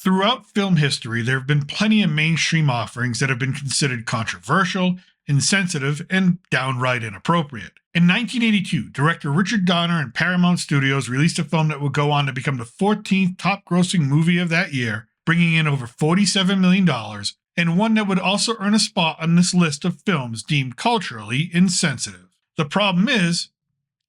Throughout film history, there have been plenty of mainstream offerings that have been considered controversial, insensitive, and downright inappropriate. In 1982, director Richard Donner and Paramount Studios released a film that would go on to become the 14th top-grossing movie of that year, bringing in over $47 million, and one that would also earn a spot on this list of films deemed culturally insensitive. The problem is,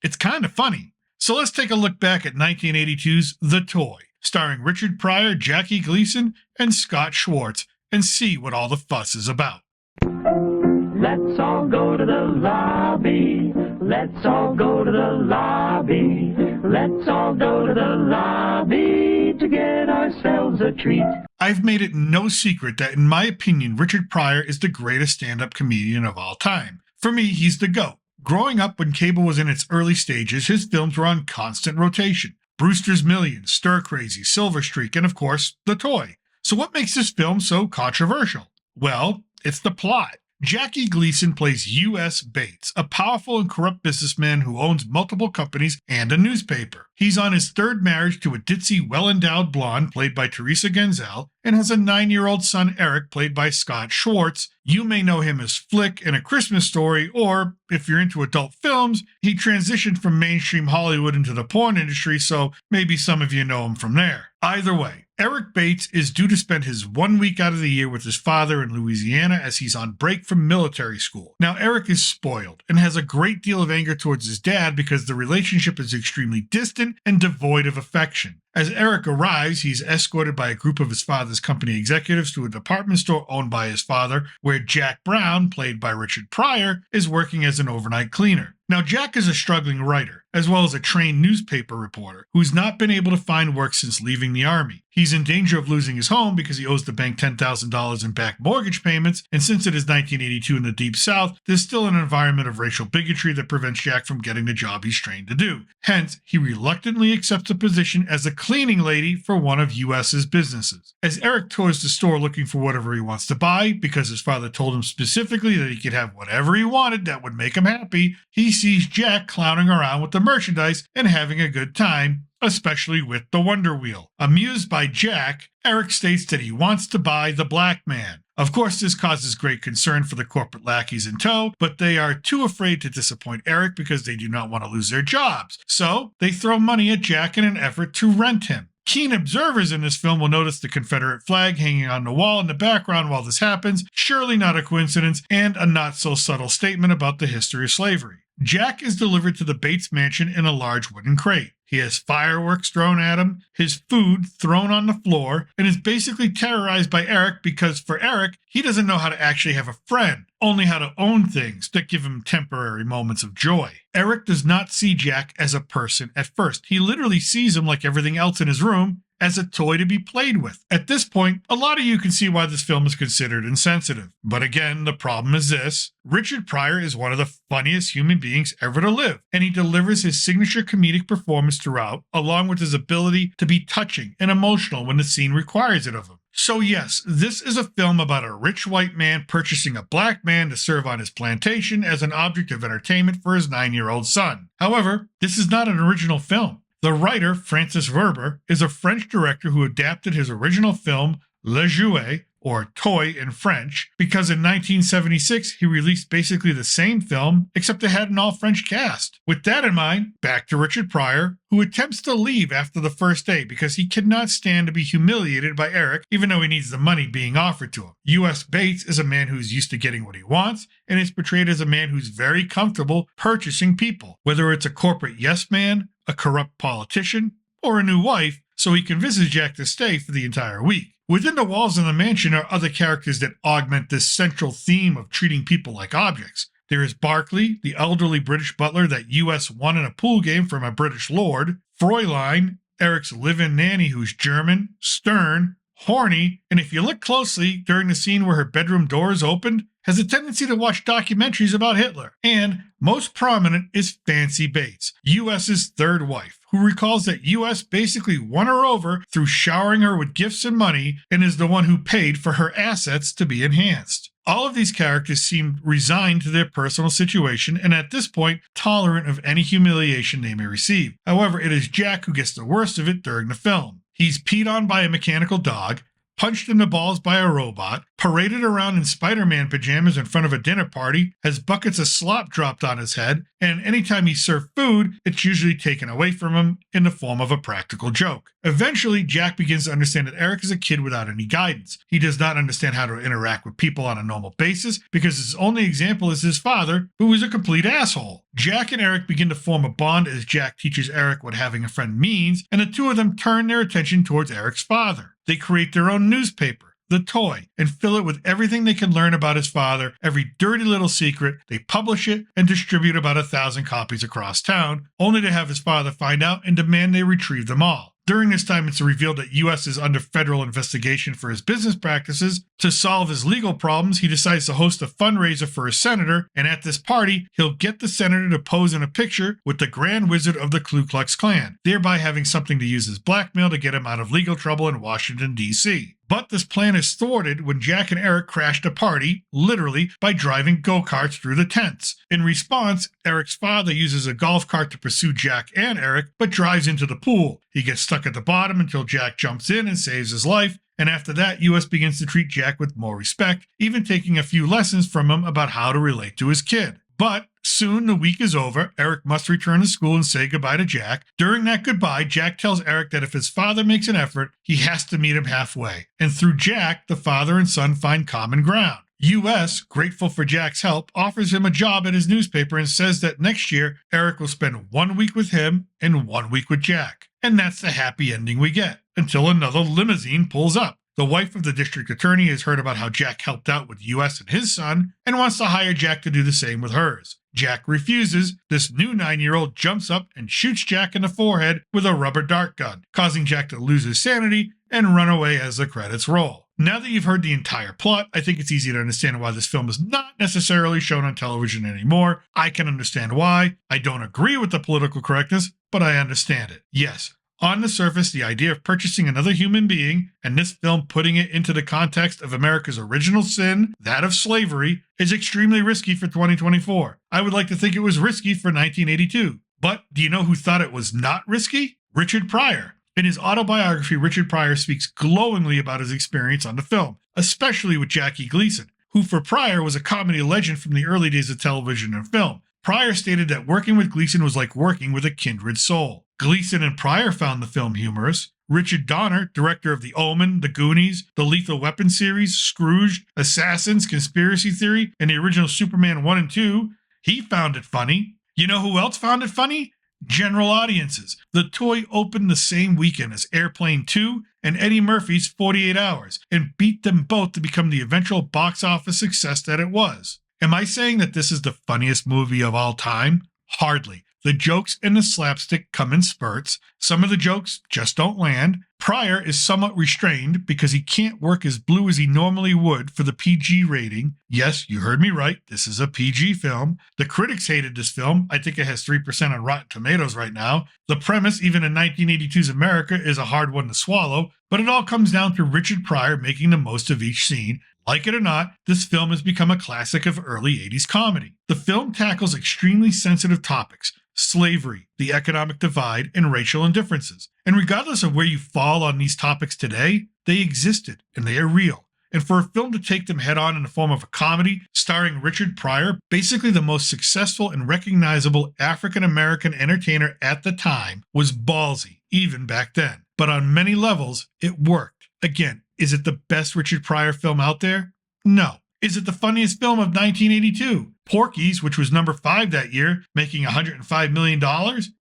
it's kind of funny. So let's take a look back at 1982's The Toy, starring Richard Pryor, Jackie Gleason, and Scott Schwartz, and see what all the fuss is about. Let's all go to the lobby. Let's all go to the lobby. Let's all go to the lobby to get ourselves a treat. I've made it no secret that, in my opinion, Richard Pryor is the greatest stand-up comedian of all time. For me, he's the GOAT. Growing up when cable was in its early stages, his films were on constant rotation. Brewster's Millions, Stir Crazy, Silver Streak, and of course, The Toy. So what makes this film so controversial? Well, it's the plot. Jackie Gleason plays U.S. Bates, a powerful and corrupt businessman who owns multiple companies and a newspaper. He's on his third marriage to a ditzy, well-endowed blonde played by Teresa Genzel, and has a 9-year-old son, Eric, played by Scott Schwartz. You may know him as Flick in A Christmas Story, or, if you're into adult films, he transitioned from mainstream Hollywood into the porn industry, so maybe some of you know him from there. Either way, Eric Bates is due to spend his 1 week out of the year with his father in Louisiana as he's on break from military school. Now, Eric is spoiled and has a great deal of anger towards his dad because the relationship is extremely distant and devoid of affection. As Eric arrives, he's escorted by a group of his father's company executives to a department store owned by his father, where Jack Brown, played by Richard Pryor, is working as an overnight cleaner. Now, Jack is a struggling writer, as well as a trained newspaper reporter, who's not been able to find work since leaving the army. He's in danger of losing his home because he owes the bank $10,000 in back mortgage payments, and since it is 1982 in the Deep South, there's still an environment of racial bigotry that prevents Jack from getting the job he's trained to do. Hence, he reluctantly accepts a position as a cleaning lady for one of US's businesses. As Eric tours the store looking for whatever he wants to buy, because his father told him specifically that he could have whatever he wanted that would make him happy, he sees Jack clowning around with the merchandise and having a good time, especially with the Wonder Wheel. Amused by Jack, Eric states that he wants to buy the black man. Of course, this causes great concern for the corporate lackeys in tow, but they are too afraid to disappoint Eric because they do not want to lose their jobs. So, they throw money at Jack in an effort to rent him. Keen observers in this film will notice the Confederate flag hanging on the wall in the background while this happens, surely not a coincidence, and a not-so-subtle statement about the history of slavery. Jack is delivered to the Bates mansion in a large wooden crate. He has fireworks thrown at him, his food thrown on the floor, and is basically terrorized by Eric because for Eric, he doesn't know how to actually have a friend, only how to own things that give him temporary moments of joy. Eric does not see Jack as a person at first. He literally sees him like everything else in his room, as a toy to be played with. At this point, a lot of you can see why this film is considered insensitive. But again, the problem is this. Richard Pryor is one of the funniest human beings ever to live, and he delivers his signature comedic performance throughout, along with his ability to be touching and emotional when the scene requires it of him. So yes, this is a film about a rich white man purchasing a black man to serve on his plantation as an object of entertainment for his 9-year-old son. However, this is not an original film. The writer, Francis Verber, is a French director who adapted his original film, Le Jouet, or Toy in French, because in 1976 he released basically the same film, except it had an all-French cast. With that in mind, back to Richard Pryor, who attempts to leave after the first day because he cannot stand to be humiliated by Eric, even though he needs the money being offered to him. U.S. Bates is a man who's used to getting what he wants, and is portrayed as a man who's very comfortable purchasing people, whether it's a corporate yes man, a corrupt politician, or a new wife, so he convinces Jack to stay for the entire week. Within the walls of the mansion are other characters that augment this central theme of treating people like objects. There is Barclay, the elderly British butler that US won in a pool game from a British lord, Fräulein, Eric's live-in nanny who's German, stern, horny, and if you look closely during the scene where her bedroom door is opened, has a tendency to watch documentaries about Hitler. And most prominent is Fancy Bates, US's third wife, who recalls that US basically won her over through showering her with gifts and money and is the one who paid for her assets to be enhanced. All of these characters seem resigned to their personal situation and at this point tolerant of any humiliation they may receive. However, it is Jack who gets the worst of it during the film. He's peed on by a mechanical dog, punched in the balls by a robot, paraded around in Spider-Man pajamas in front of a dinner party, has buckets of slop dropped on his head, and anytime he's served food, it's usually taken away from him in the form of a practical joke. Eventually, Jack begins to understand that Eric is a kid without any guidance. He does not understand how to interact with people on a normal basis because his only example is his father, who is a complete asshole. Jack and Eric begin to form a bond as Jack teaches Eric what having a friend means, and the two of them turn their attention towards Eric's father. They create their own newspaper, The Toy, and fill it with everything they can learn about his father, every dirty little secret. They publish it and distribute about 1,000 copies across town, only to have his father find out and demand they retrieve them all. During this time, it's revealed that U.S. is under federal investigation for his business practices. To solve his legal problems, he decides to host a fundraiser for a senator, and at this party, he'll get the senator to pose in a picture with the Grand Wizard of the Ku Klux Klan, thereby having something to use as blackmail to get him out of legal trouble in Washington, D.C. But this plan is thwarted when Jack and Eric crash the party, literally, by driving go-karts through the tents. In response, Eric's father uses a golf cart to pursue Jack and Eric, but drives into the pool. He gets stuck at the bottom until Jack jumps in and saves his life, and after that, US begins to treat Jack with more respect, even taking a few lessons from him about how to relate to his kid. But soon the week is over. Eric must return to school and say goodbye to Jack. During that goodbye, Jack tells Eric that if his father makes an effort, he has to meet him halfway. And through Jack, the father and son find common ground. US, grateful for Jack's help, offers him a job at his newspaper and says that next year, Eric will spend 1 week with him and 1 week with Jack. And that's the happy ending we get, until another limousine pulls up. The wife of the district attorney has heard about how Jack helped out with US and his son and wants to hire Jack to do the same with hers. Jack refuses. This new 9-year-old jumps up and shoots Jack in the forehead with a rubber dart gun, causing Jack to lose his sanity and run away as the credits roll. Now that you've heard the entire plot, I think it's easy to understand why this film is not necessarily shown on television anymore. I can understand why. I don't agree with the political correctness, but I understand it. Yes, on the surface, the idea of purchasing another human being, and this film putting it into the context of America's original sin, that of slavery, is extremely risky for 2024. I would like to think it was risky for 1982. But do you know who thought it was not risky? Richard Pryor. In his autobiography, Richard Pryor speaks glowingly about his experience on the film, especially with Jackie Gleason, who for Pryor was a comedy legend from the early days of television and film. Pryor stated that working with Gleason was like working with a kindred soul. Gleason and Pryor found the film humorous. Richard Donner, director of The Omen, The Goonies, the Lethal Weapon series, Scrooge, Assassins, Conspiracy Theory, and the original Superman 1 and 2, he found it funny. You know who else found it funny? General audiences. The Toy opened the same weekend as Airplane 2 and Eddie Murphy's 48 Hours, and beat them both to become the eventual box office success that it was. Am I saying that this is the funniest movie of all time? Hardly. The jokes and the slapstick come in spurts. Some of the jokes just don't land. Pryor is somewhat restrained because he can't work as blue as he normally would for the PG rating. Yes, you heard me right. This is a PG film. The critics hated this film. I think it has 3% on Rotten Tomatoes right now. The premise, even in 1982's America, is a hard one to swallow, but it all comes down to Richard Pryor making the most of each scene. Like it or not, this film has become a classic of early 80s comedy. The film tackles extremely sensitive topics: slavery, the economic divide, and racial indifferences. And regardless of where you fall on these topics today, they existed and they are real. And for a film to take them head on in the form of a comedy starring Richard Pryor, basically the most successful and recognizable African-American entertainer at the time, was ballsy, even back then. But on many levels, it worked. Again, is it the best Richard Pryor film out there? No. Is it the funniest film of 1982? Porky's, which was number 5 that year, making $105 million,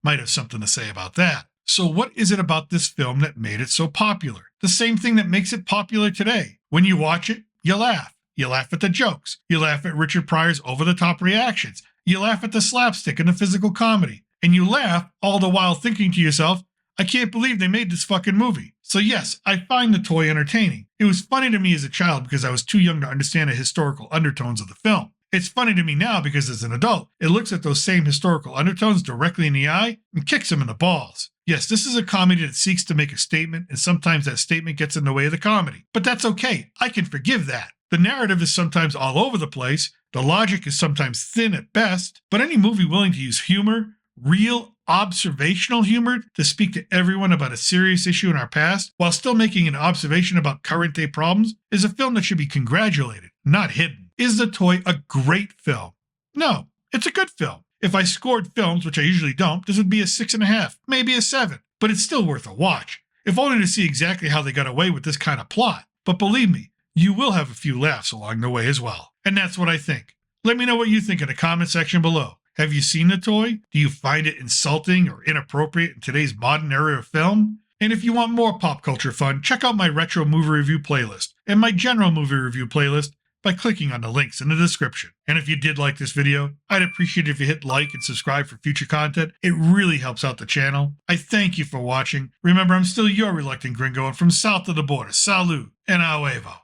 might have something to say about that. So what is it about this film that made it so popular? The same thing that makes it popular today. When you watch it, you laugh. You laugh at the jokes. You laugh at Richard Pryor's over-the-top reactions. You laugh at the slapstick and the physical comedy. And you laugh all the while thinking to yourself, I can't believe they made this fucking movie. So yes, I find The Toy entertaining. It was funny to me as a child because I was too young to understand the historical undertones of the film. It's funny to me now because as an adult, it looks at those same historical undertones directly in the eye and kicks them in the balls. Yes, this is a comedy that seeks to make a statement, and sometimes that statement gets in the way of the comedy. But that's okay. I can forgive that. The narrative is sometimes all over the place. The logic is sometimes thin at best. But any movie willing to use humor, real, observational humor to speak to everyone about a serious issue in our past while still making an observation about current day problems is a film that should be congratulated, not hidden. Is The Toy a great film? No, it's a good film. If I scored films, which I usually don't, this would be a 6.5, maybe a 7, but it's still worth a watch, if only to see exactly how they got away with this kind of plot. But believe me, you will have a few laughs along the way as well. And that's what I think. Let me know what you think in the comment section below. Have you seen The Toy? Do you find it insulting or inappropriate in today's modern era of film? And if you want more pop culture fun, check out my retro movie review playlist and my general movie review playlist by clicking on the links in the description. And if you did like this video, I'd appreciate it if you hit like and subscribe for future content. It really helps out the channel. I thank you for watching. Remember, I'm still your reluctant gringo, and from south of the border, salud and a huevo.